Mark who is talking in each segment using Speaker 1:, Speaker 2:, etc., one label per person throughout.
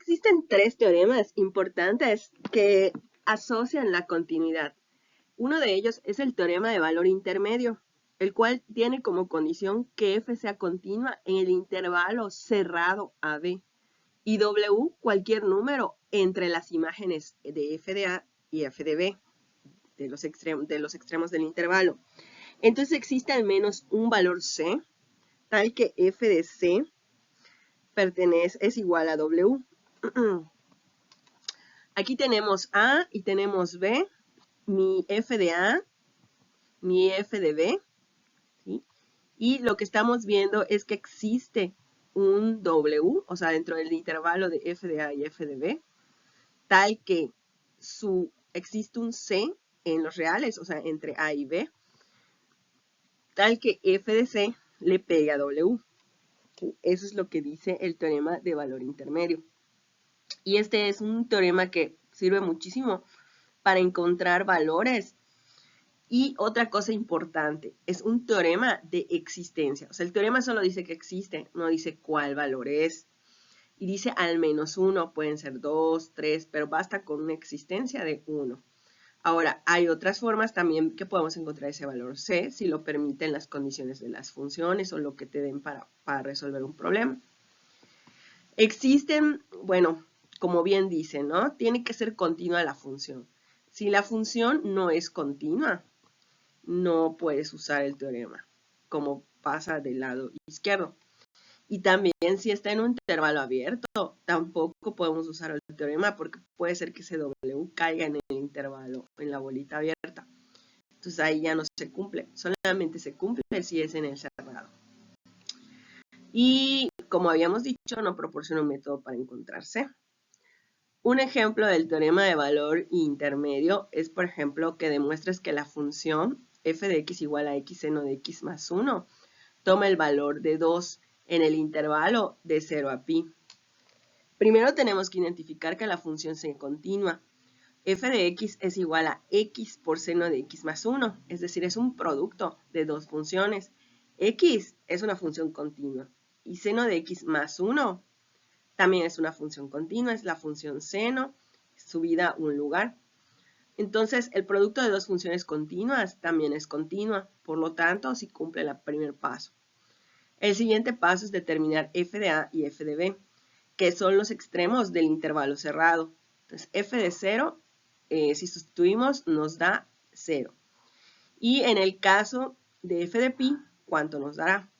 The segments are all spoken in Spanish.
Speaker 1: Existen tres teoremas importantes que asocian la continuidad. Uno de ellos es el teorema de valor intermedio, el cual tiene como condición que f sea continua en el intervalo cerrado AB y W cualquier número entre las imágenes de f de A y f de B, de los extremos del intervalo. Entonces existe al menos un valor C, tal que f de C es igual a W. Aquí tenemos A y tenemos B, mi f de A, mi f de B, ¿sí? Y lo que estamos viendo es que existe un W, o sea, dentro del intervalo de f de A y f de B, tal que existe un C en los reales, o sea, entre A y B, tal que f de C le pegue a W. ¿Sí? Eso es lo que dice el teorema de valor intermedio. Y este es un teorema que sirve muchísimo para encontrar valores. Y otra cosa importante, es un teorema de existencia. O sea, el teorema solo dice que existe, no dice cuál valor es. Y dice al menos uno, pueden ser 2, 3, pero basta con una existencia de 1. Ahora, hay otras formas también que podemos encontrar ese valor C, si lo permiten las condiciones de las funciones o lo que te den para resolver un problema. Existen, bueno, como bien dice, ¿no? Tiene que ser continua la función. Si la función no es continua, no puedes usar el teorema, como pasa del lado izquierdo. Y también si está en un intervalo abierto, tampoco podemos usar el teorema porque puede ser que ese W caiga en el intervalo, en la bolita abierta. Entonces ahí ya no se cumple, solamente se cumple si es en el cerrado. Y como habíamos dicho, no proporciona un método para encontrarse. Un ejemplo del teorema de valor intermedio es, por ejemplo, que demuestres que la función f de x igual a x seno de x más 1 toma el valor de 2 en el intervalo de 0 a pi. Primero tenemos que identificar que la función sea continua. F de x es igual a x por seno de x más 1, es decir, es un producto de dos funciones. X es una función continua y seno de x más 1 también es una función continua, es la función seno subida a un lugar. Entonces, el producto de dos funciones continuas también es continua, por lo tanto, sí cumple el primer paso. El siguiente paso es determinar f de A y f de B, que son los extremos del intervalo cerrado. Entonces, f de 0, si sustituimos, nos da 0. Y en el caso de f de pi, ¿cuánto nos dará?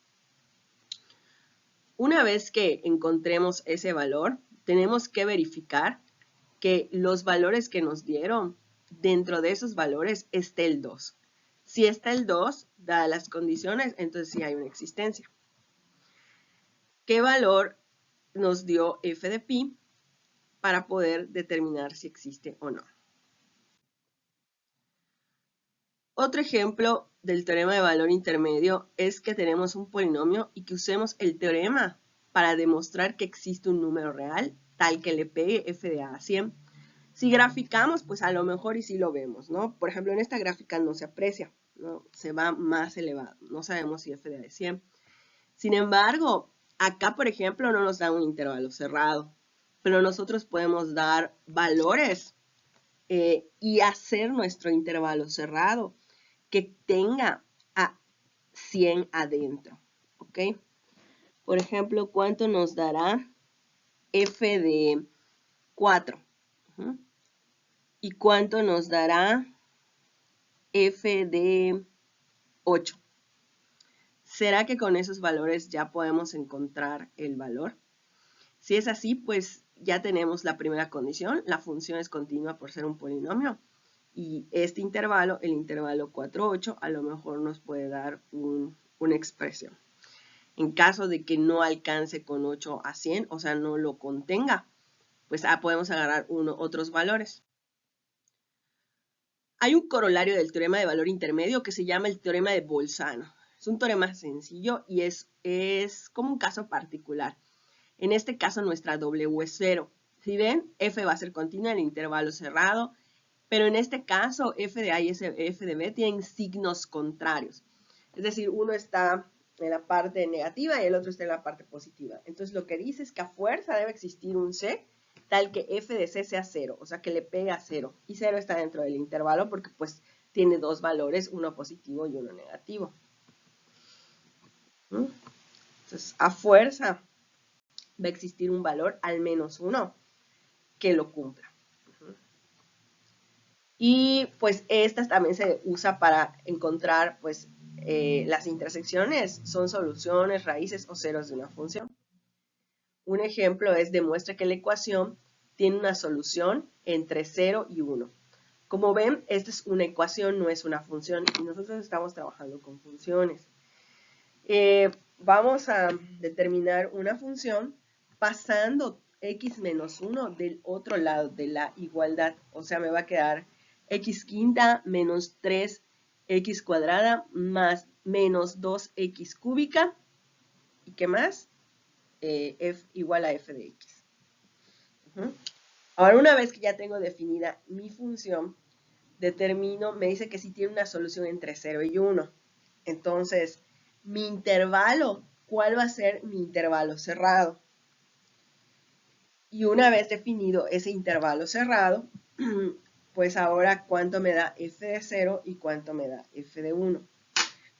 Speaker 1: Una vez que encontremos ese valor, tenemos que verificar que los valores que nos dieron, dentro de esos valores esté el 2. Si está el 2, dadas las condiciones, entonces sí hay una existencia. ¿Qué valor nos dio f de pi para poder determinar si existe o no? Otro ejemplo del teorema de valor intermedio es que tenemos un polinomio y que usemos el teorema para demostrar que existe un número real tal que le pegue f de a 100. Si graficamos, pues a lo mejor y sí lo vemos, ¿no? Por ejemplo, en esta gráfica no se aprecia, ¿no? Se va más elevado, no sabemos si f de a es 100. Sin embargo, acá, por ejemplo, no nos da un intervalo cerrado, pero nosotros podemos dar valores y hacer nuestro intervalo cerrado que tenga a 100 adentro, ¿ok? Por ejemplo, ¿cuánto nos dará f de 4? ¿Y cuánto nos dará f de 8? ¿Será que con esos valores ya podemos encontrar el valor? Si es así, pues ya tenemos la primera condición, la función es continua por ser un polinomio. Y este intervalo, el intervalo 4, 8, a lo mejor nos puede dar una expresión. En caso de que no alcance con 8 a 100, o sea, no lo contenga, pues podemos agarrar otros valores. Hay un corolario del teorema de valor intermedio que se llama el teorema de Bolzano. Es un teorema sencillo y es como un caso particular. En este caso nuestra W es 0. Si ven, f va a ser continua en el intervalo cerrado, pero en este caso f de A y f de B tienen signos contrarios. Es decir, uno está en la parte negativa y el otro está en la parte positiva. Entonces lo que dice es que a fuerza debe existir un C tal que f de c sea 0, o sea que le pegue a 0. Y 0 está dentro del intervalo porque pues tiene dos valores, uno positivo y uno negativo. Entonces, a fuerza va a existir un valor al menos 1 que lo cumpla. Y pues esta también se usa para encontrar pues las intersecciones, son soluciones, raíces o ceros de una función. Un ejemplo es demuestra que la ecuación tiene una solución entre 0 y 1. Como ven, esta es una ecuación, no es una función, y nosotros estamos trabajando con funciones. Vamos a determinar una función pasando x menos 1 del otro lado de la igualdad. O sea, me va a quedar x quinta menos 3x cuadrada más menos 2x cúbica. ¿Y qué más? F igual a f de x. Ahora, una vez que ya tengo definida mi función, determino, me dice que si tiene una solución entre 0 y 1. Entonces, mi intervalo, ¿cuál va a ser mi intervalo cerrado? Y una vez definido ese intervalo cerrado, pues ahora cuánto me da f de 0 y cuánto me da f de 1.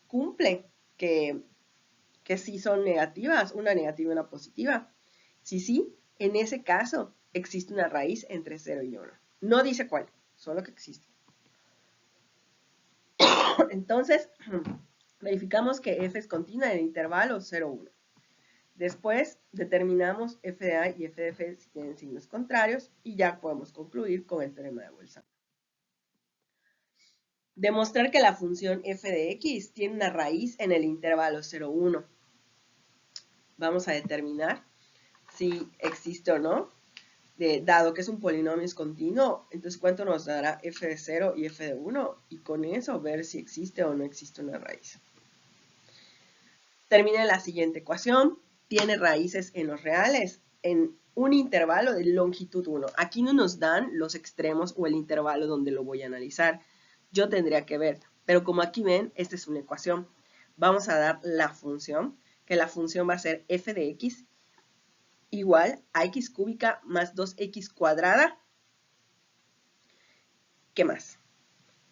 Speaker 1: Cumple que sí son negativas, una negativa y una positiva. Sí, en ese caso existe una raíz entre 0 y 1. No dice cuál, solo que existe. Entonces, verificamos que f es continua en el intervalo 0, 1. Después determinamos f de a y f de f si tienen signos contrarios y ya podemos concluir con el teorema de Bolzano. Demostrar que la función f de x tiene una raíz en el intervalo 0, 1. Vamos a determinar si existe o no. Dado que es un polinomio es continuo, entonces ¿cuánto nos dará f de 0 y f de 1? Y con eso ver si existe o no existe una raíz. Termina la siguiente ecuación. Tiene raíces en los reales en un intervalo de longitud 1. Aquí no nos dan los extremos o el intervalo donde lo voy a analizar. Yo tendría que ver, pero como aquí ven, esta es una ecuación. Vamos a dar la función, que la función va a ser f de x igual a x cúbica más 2x cuadrada. ¿Qué más?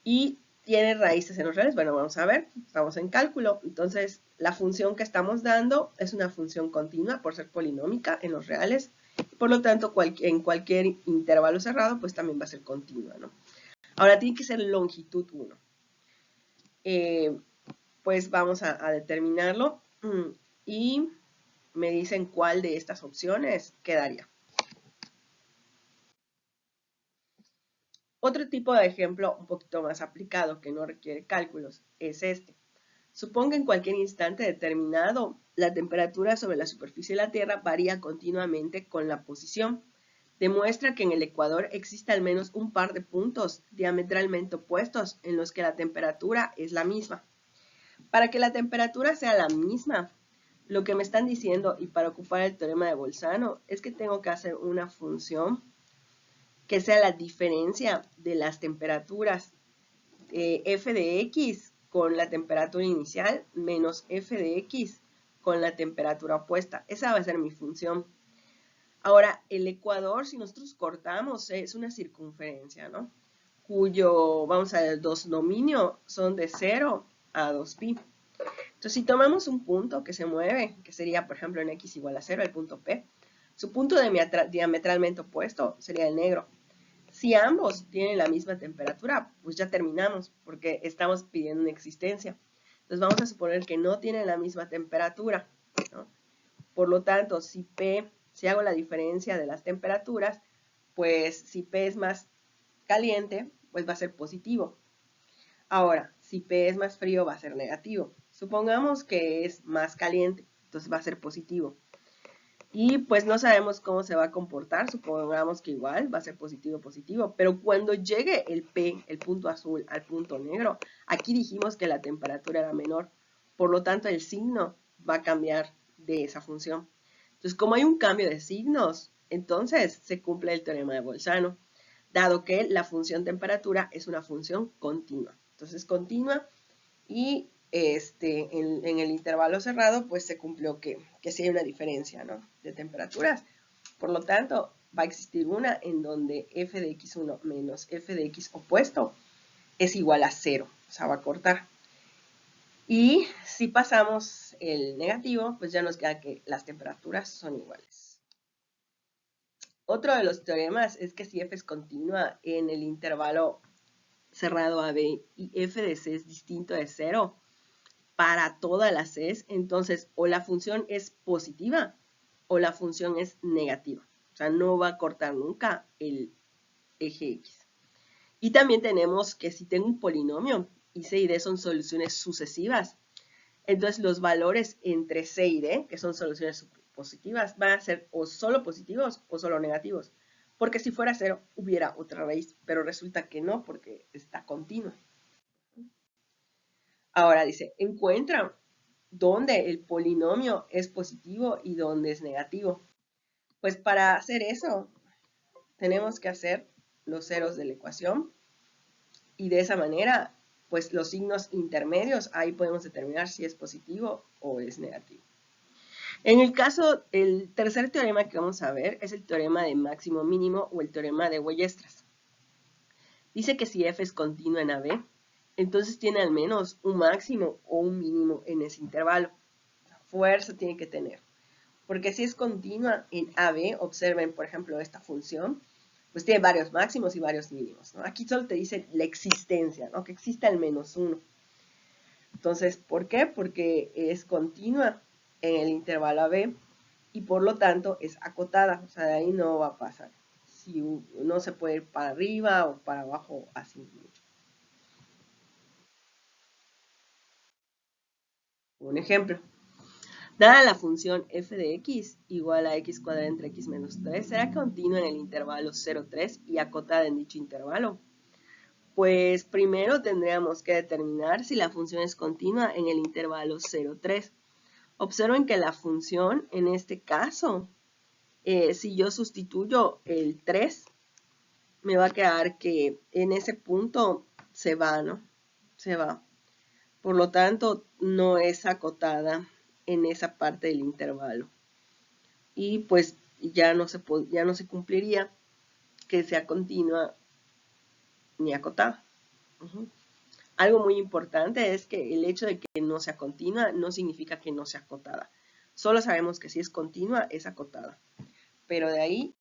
Speaker 1: Y tiene raíces en los reales. Bueno, vamos a ver, estamos en cálculo. Entonces, la función que estamos dando es una función continua por ser polinómica en los reales. Por lo tanto, en cualquier intervalo cerrado, pues también va a ser continua, ¿no? Ahora tiene que ser longitud 1. Pues vamos a determinarlo y me dicen cuál de estas opciones quedaría. Otro tipo de ejemplo un poquito más aplicado que no requiere cálculos es este. Suponga en cualquier instante determinado, la temperatura sobre la superficie de la Tierra varía continuamente con la posición. Demuestra que en el ecuador existe al menos un par de puntos diametralmente opuestos en los que la temperatura es la misma. Para que la temperatura sea la misma, lo que me están diciendo, y para ocupar el teorema de Bolzano, es que tengo que hacer una función que sea la diferencia de las temperaturas f de x con la temperatura inicial menos f de x con la temperatura opuesta. Esa va a ser mi función. Ahora, el ecuador, si nosotros cortamos, es una circunferencia, ¿no? Cuyo, vamos a ver, dos dominios son de 0 a 2pi. Entonces, si tomamos un punto que se mueve, que sería, por ejemplo, en x igual a 0, el punto P, su punto diametralmente opuesto sería el negro. Si ambos tienen la misma temperatura, pues ya terminamos, porque estamos pidiendo una existencia. Entonces vamos a suponer que no tienen la misma temperatura, ¿no? Por lo tanto, si hago la diferencia de las temperaturas, pues si P es más caliente, pues va a ser positivo. Ahora, si P es más frío, va a ser negativo. Supongamos que es más caliente, entonces va a ser positivo. Y pues no sabemos cómo se va a comportar, supongamos que igual va a ser positivo, positivo, pero cuando llegue el P, el punto azul, al punto negro, aquí dijimos que la temperatura era menor, por lo tanto el signo va a cambiar de esa función. Entonces, como hay un cambio de signos, entonces se cumple el teorema de Bolzano, dado que la función temperatura es una función continua. Entonces, continua y en el intervalo cerrado, pues se cumplió que sí hay una diferencia, ¿no?, de temperaturas. Por lo tanto, va a existir una en donde f de x1 menos f de x opuesto es igual a 0, o sea, va a cortar. Y si pasamos el negativo, pues ya nos queda que las temperaturas son iguales. Otro de los teoremas es que si f es continua en el intervalo cerrado AB y f de c es distinto de 0 para todas las c, entonces o la función es positiva o la función es negativa. O sea, no va a cortar nunca el eje X. Y también tenemos que si tengo un polinomio y c y d son soluciones sucesivas, entonces los valores entre c y d, que son soluciones positivas, van a ser o solo positivos o solo negativos. Porque si fuera 0, hubiera otra raíz, pero resulta que no, porque está continua. Ahora dice, encuentra dónde el polinomio es positivo y dónde es negativo. Pues para hacer eso, tenemos que hacer los ceros de la ecuación y de esa manera, pues los signos intermedios, ahí podemos determinar si es positivo o es negativo. En el caso, el tercer teorema que vamos a ver es el teorema de máximo mínimo o el teorema de Weierstrass. Dice que si f es continua en AB, entonces tiene al menos un máximo o un mínimo en ese intervalo. Fuerza tiene que tener. Porque si es continua en AB, observen, por ejemplo, esta función, pues tiene varios máximos y varios mínimos, ¿no? Aquí solo te dice la existencia, ¿no? Que existe al menos uno. Entonces, ¿por qué? Porque es continua en el intervalo AB y por lo tanto es acotada, o sea, de ahí no va a pasar. Si no se puede ir para arriba o para abajo así mucho. Un ejemplo. Dada la función f de x igual a x cuadrado entre x menos 3, ¿será continua en el intervalo 0, 3 y acotada en dicho intervalo? Pues primero tendríamos que determinar si la función es continua en el intervalo 0, 3. Observen que la función, en este caso, si yo sustituyo el 3, me va a quedar que en ese punto se va, ¿no? Se va. Por lo tanto, no es acotada en esa parte del intervalo. Y pues ya no se cumpliría que sea continua ni acotada. Algo muy importante es que el hecho de que no sea continua no significa que no sea acotada. Solo sabemos que si es continua es acotada. Pero de ahí